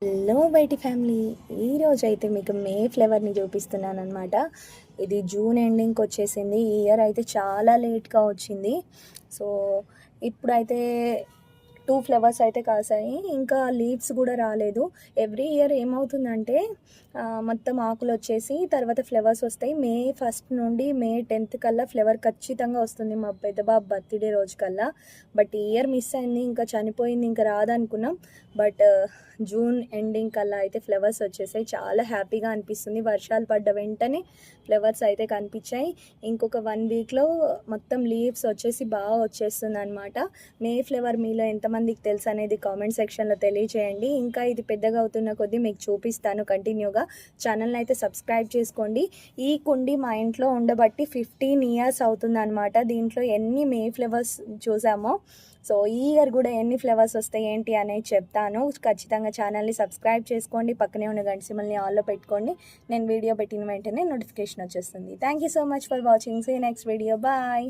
Hello బయటి family, ఈరోజు అయితే మీకు మే ఫ్లేవర్ని చూపిస్తున్నాను అనమాట. ఇది జూన్ ఎండింగ్కి వచ్చేసింది. ఈ ఇయర్ అయితే చాలా లేట్గా వచ్చింది. సో ఇప్పుడైతే 2 ఫ్లవర్స్ అయితే కాసాయి, ఇంకా లీవ్స్ కూడా రాలేదు. ఎవ్రీ ఇయర్ ఏమవుతుందంటే మొత్తం ఆకులు వచ్చేసి తర్వాత ఫ్లవర్స్ వస్తాయి. మే 1 నుండి మే 10 కల్లా ఫ్లవర్ ఖచ్చితంగా వస్తుంది మా పెద్ద బాబు బర్త్డే రోజు కల్లా. బట్ ఈ ఇయర్ మిస్ అయింది, ఇంకా చనిపోయింది, ఇంకా రాదనుకున్నాం. బట్ జూన్ ఎండింగ్ కల్లా అయితే ఫ్లవర్స్ వచ్చేసాయి. చాలా హ్యాపీగా అనిపిస్తుంది. వర్షాలు పడ్డ వెంటనే ఫ్లవర్స్ అయితే కనిపించాయి. ఇంకొక 1 వీక్లో మొత్తం లీవ్స్ వచ్చేసి బాగా వచ్చేస్తుంది అనమాట. మే ఫ్లేవర్ మీలో ఎంతమందికి తెలుసు అనేది కామెంట్ సెక్షన్లో తెలియచేయండి. ఇంకా ఇది పెద్దగా అవుతున్న కొద్దీ మీకు చూపిస్తాను కంటిన్యూగా. ఛానల్ని అయితే సబ్స్క్రైబ్ చేసుకోండి. ఈ కుండి మా ఇంట్లో ఉండబట్టి 15 ఇయర్స్ అవుతుంది అనమాట. దీంట్లో ఎన్ని మే ఫ్లవర్స్ చూసామో, సో ఈ ఇయర్ కూడా ఎన్ని ఫ్లవర్స్ వస్తాయి ఏంటి అనేది చెప్తాను. ఖచ్చితంగా ఛానల్ని సబ్స్క్రైబ్ చేసుకోండి. పక్కనే ఉన్న గంట సింబల్ని ఆల్లో పెట్టుకోండి. నేను వీడియో పెట్టిన వెంటనే నోటిఫికేషన్ వచ్చేస్తుంది. Thank you so much for watching. See next video. Bye.